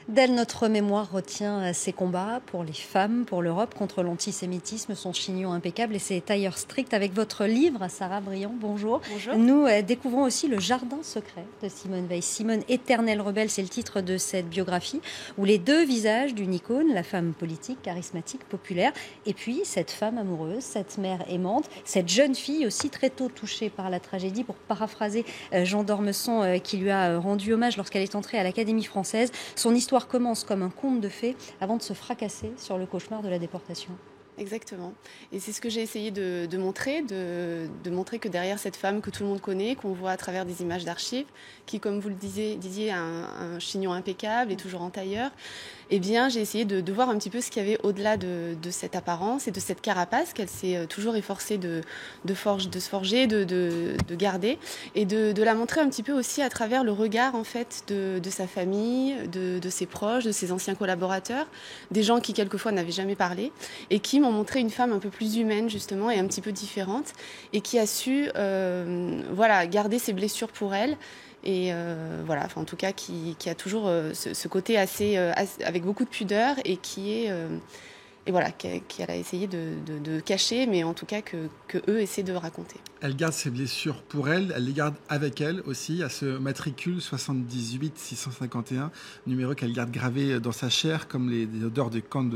D'elle, notre mémoire retient ses combats pour les femmes, pour l'Europe, contre l'antisémitisme, son chignon impeccable et ses tailleurs stricts. Avec votre livre, Sarah Briand, bonjour. Bonjour. Nous découvrons aussi le jardin secret de Simone Veil. Simone, éternelle rebelle, c'est le titre de cette biographie, où les deux visages d'une icône, la femme politique, charismatique, populaire, et puis cette femme amoureuse, cette mère aimante, cette jeune fille aussi très tôt touchée par la tragédie, pour paraphraser Jean d'Ormesson qui lui a rendu hommage lorsqu'elle est entrée à l'Académie française. Son histoire commence comme un conte de fées avant de se fracasser sur le cauchemar de la déportation. Exactement. Et c'est ce que j'ai essayé de montrer, de montrer que derrière cette femme que tout le monde connaît, qu'on voit à travers des images d'archives, qui, comme vous le disiez, a un chignon impeccable et toujours en tailleur, eh bien, j'ai essayé de voir un petit peu ce qu'il y avait au-delà de cette apparence et de cette carapace qu'elle s'est toujours efforcée de se forger, de garder, et de la montrer un petit peu aussi à travers le regard en fait de sa famille, de ses proches, de ses anciens collaborateurs, des gens qui quelquefois n'avaient jamais parlé et qui m'ont montré une femme un peu plus humaine justement et un petit peu différente et qui a su garder ses blessures pour elle. Et en tout cas, qui a toujours ce côté assez avec beaucoup de pudeur et qu'elle a essayé de cacher, mais en tout cas que eux essaient de raconter. Elle garde ses blessures pour elle les garde avec elle aussi, à ce matricule 78 651, numéro qu'elle garde gravé dans sa chair, comme les odeurs de camp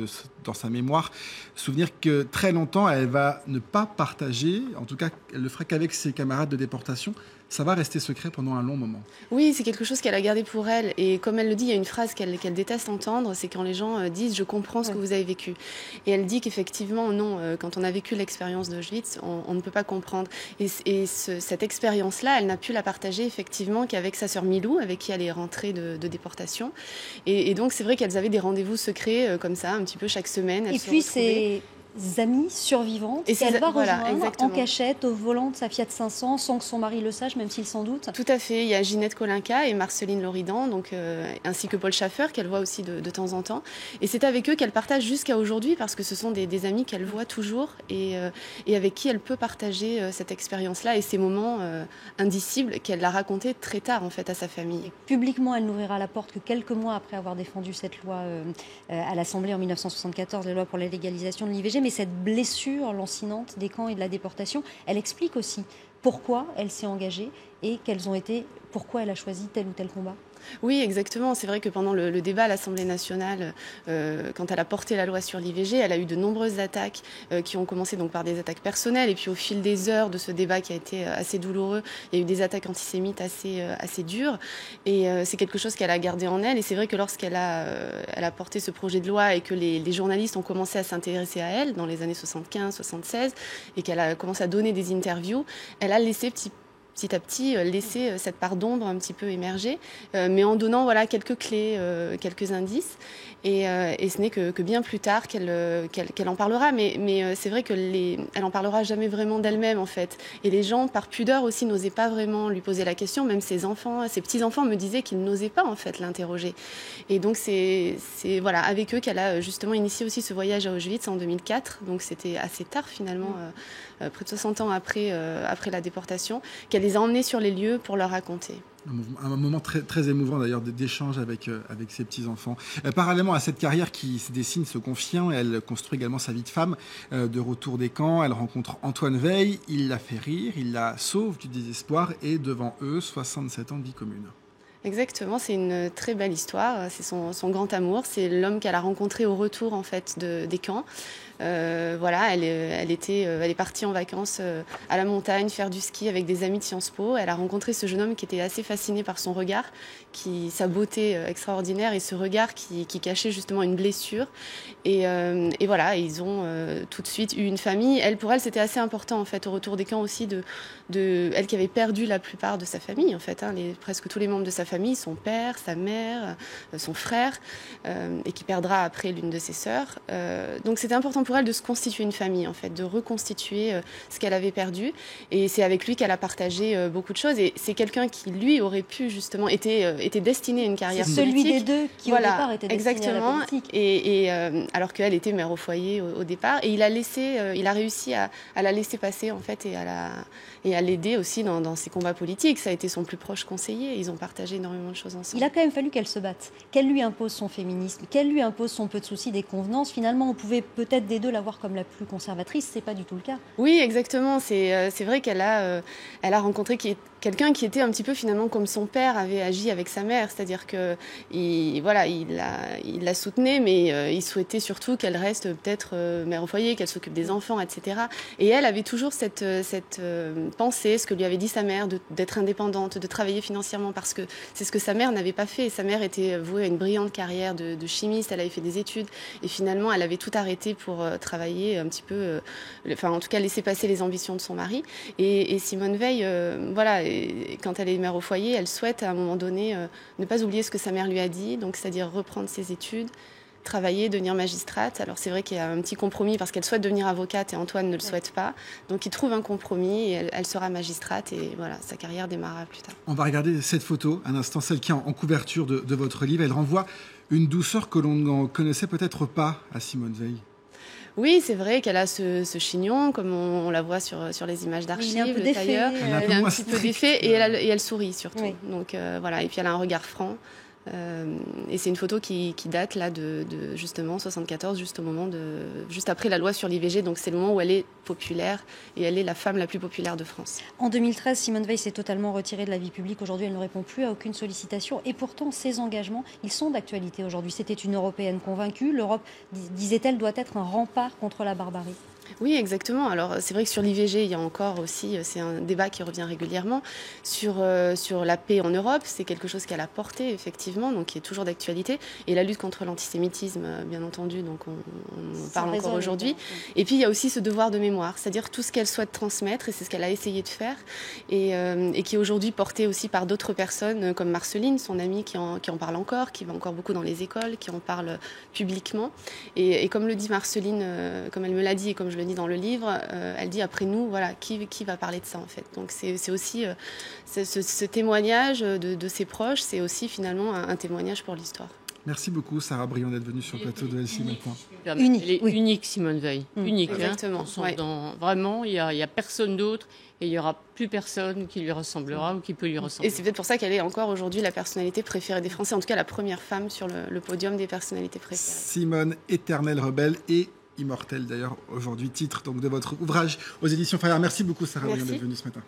dans sa mémoire. Souvenir que très longtemps, elle va ne pas partager, en tout cas, elle le fera qu'avec ses camarades de déportation. Ça va rester secret pendant un long moment. Oui, c'est quelque chose qu'elle a gardé pour elle. Et comme elle le dit, il y a une phrase qu'elle déteste entendre, c'est quand les gens disent « je comprends ce que vous avez vécu ». Et elle dit qu'effectivement, non, quand on a vécu l'expérience d'Auschwitz, on ne peut pas comprendre. Et cette expérience-là, elle n'a pu la partager effectivement qu'avec sa sœur Milou, avec qui elle est rentrée de déportation. Et donc, c'est vrai qu'elles avaient des rendez-vous secrets comme ça, un petit peu chaque semaine. Et puis, c'est amies survivantes qu'elle va rejoindre en cachette au volant de sa Fiat 500 sans que son mari le sache, même s'il s'en doute. Tout à fait. Il y a Ginette Kolinka et Marceline Loridan, ainsi que Paul Schaffer, qu'elle voit aussi de temps en temps. Et c'est avec eux qu'elle partage jusqu'à aujourd'hui, parce que ce sont des amis qu'elle voit toujours et avec qui elle peut partager cette expérience-là et ces moments indicibles qu'elle a racontés très tard en fait à sa famille. Et publiquement, elle n'ouvrira la porte que quelques mois après avoir défendu cette loi à l'Assemblée en 1974, la loi pour la légalisation de l'IVG. Mais cette blessure lancinante des camps et de la déportation, elle explique aussi pourquoi elle s'est engagée et pourquoi elle a choisi tel ou tel combat. Oui, exactement. C'est vrai que pendant le débat à l'Assemblée nationale, quand elle a porté la loi sur l'IVG, elle a eu de nombreuses attaques qui ont commencé donc par des attaques personnelles. Et puis au fil des heures de ce débat qui a été assez douloureux, il y a eu des attaques antisémites assez dures. Et c'est quelque chose qu'elle a gardé en elle. Et c'est vrai que lorsqu'elle a porté ce projet de loi et que les journalistes ont commencé à s'intéresser à elle dans les années 75-76 et qu'elle a commencé à donner des interviews, elle a laissé petit à petit laisser cette part d'ombre un petit peu émerger, mais en donnant quelques clés, quelques indices. Et ce n'est que bien plus tard qu'elle en parlera. Mais c'est vrai qu'elle en parlera jamais vraiment d'elle-même, en fait. Et les gens, par pudeur aussi, n'osaient pas vraiment lui poser la question. Même ses petits-enfants me disaient qu'ils n'osaient pas, en fait, l'interroger. Et donc, c'est avec eux qu'elle a justement initié aussi ce voyage à Auschwitz en 2004. Donc, c'était assez tard, finalement, près de 60 ans après la déportation, qu'elle les a emmenés sur les lieux pour leur raconter. Un moment très, très émouvant d'ailleurs d'échange avec ses petits-enfants. Parallèlement à cette carrière qui se dessine, se confiant, elle construit également sa vie de femme. De retour des camps, elle rencontre Antoine Veil, il la fait rire, il la sauve du désespoir et devant eux, 67 ans de vie commune. Exactement, c'est une très belle histoire. C'est son grand amour, c'est l'homme qu'elle a rencontré au retour en fait des camps. Elle est partie en vacances à la montagne faire du ski avec des amis de Sciences Po. Elle a rencontré ce jeune homme qui était assez fasciné par son regard, sa beauté extraordinaire et ce regard qui cachait justement une blessure. Et ils ont tout de suite eu une famille. Pour elle, c'était assez important en fait au retour des camps aussi elle qui avait perdu la plupart de sa famille en fait, presque tous les membres de sa famille, son père, sa mère, son frère, et qui perdra après l'une de ses sœurs. Donc c'était important pour elle de se constituer une famille, en fait, de reconstituer ce qu'elle avait perdu. Et c'est avec lui qu'elle a partagé beaucoup de choses. Et c'est quelqu'un qui, lui, aurait pu, justement, était destiné à une carrière politique. Celui des deux qui, au départ, était destiné à la politique. Et alors qu'elle était mère au foyer au départ. Et il a réussi à la laisser passer, en fait, et à l'aider aussi dans ses combats politiques. Ça a été son plus proche conseiller. Ils ont partagé énormément de choses ensemble. Il a quand même fallu qu'elle se batte, qu'elle lui impose son féminisme, qu'elle lui impose son peu de soucis, des convenances. Finalement, on pouvait peut-être des deux la voir comme la plus conservatrice. C'est pas du tout le cas. Oui, exactement. C'est vrai qu'elle a rencontré quelqu'un qui était un petit peu finalement comme son père avait agi avec sa mère, c'est-à-dire que il la soutenait, mais il souhaitait surtout qu'elle reste peut-être mère au foyer, qu'elle s'occupe des enfants, etc. Et elle avait toujours cette pensée, ce que lui avait dit sa mère, d'être indépendante, de travailler financièrement, parce que c'est ce que sa mère n'avait pas fait. Sa mère était vouée à une brillante carrière de chimiste, elle avait fait des études, et finalement elle avait tout arrêté pour travailler un petit peu, en tout cas laisser passer les ambitions de son mari. Et Simone Veil, et quand elle est mère au foyer, elle souhaite à un moment donné ne pas oublier ce que sa mère lui a dit, donc c'est-à-dire reprendre ses études, travailler, devenir magistrate. Alors c'est vrai qu'il y a un petit compromis parce qu'elle souhaite devenir avocate et Antoine ne le souhaite pas. Donc ils trouvent un compromis et elle sera magistrate et voilà, sa carrière démarrera plus tard. On va regarder cette photo, un instant, celle qui est en couverture de votre livre. Elle renvoie une douceur que l'on n'en connaissait peut-être pas à Simone Veil. Oui, c'est vrai qu'elle a ce chignon, comme on la voit sur les images d'archives, le tailleur. Elle a un petit peu d'effet et elle sourit surtout. Oui. Donc voilà, et puis elle a un regard franc. Et c'est une photo qui date là de justement 74, juste après la loi sur l'IVG. Donc c'est le moment où elle est populaire et elle est la femme la plus populaire de France. En 2013, Simone Veil s'est totalement retirée de la vie publique. Aujourd'hui, elle ne répond plus à aucune sollicitation. Et pourtant, ses engagements, ils sont d'actualité aujourd'hui. C'était une Européenne convaincue. L'Europe, disait-elle, doit être un rempart contre la barbarie. Oui, exactement. Alors, c'est vrai que sur l'IVG, il y a encore aussi, c'est un débat qui revient régulièrement. Sur la paix en Europe, c'est quelque chose qu'elle a porté, effectivement, donc qui est toujours d'actualité. Et la lutte contre l'antisémitisme, bien entendu, donc on en parle encore aujourd'hui. Et puis, il y a aussi ce devoir de mémoire, c'est-à-dire tout ce qu'elle souhaite transmettre, et c'est ce qu'elle a essayé de faire, et qui est aujourd'hui porté aussi par d'autres personnes, comme Marceline, son amie, qui en parle encore, qui va encore beaucoup dans les écoles, qui en parle publiquement. Et comme le dit Marceline, comme elle me l'a dit, et comme je le dis dans le livre, elle dit après nous, voilà, qui va parler de ça en fait. Donc c'est aussi ce témoignage de ses proches, c'est aussi finalement un témoignage pour l'histoire. Merci beaucoup Sarah Briand d'être venue sur le plateau de LCI Matin. Unique Simone Veil, unique. Exactement. Vraiment, il y a personne d'autre et il n'y aura plus personne qui lui ressemblera ou qui peut lui ressembler. Et c'est peut-être pour ça qu'elle est encore aujourd'hui la personnalité préférée des Français, en tout cas la première femme sur le podium des personnalités préférées. Simone, éternelle rebelle et immortelle d'ailleurs aujourd'hui, titre donc de votre ouvrage aux éditions Fayard. Merci beaucoup Sarah Briand d'être venue ce matin.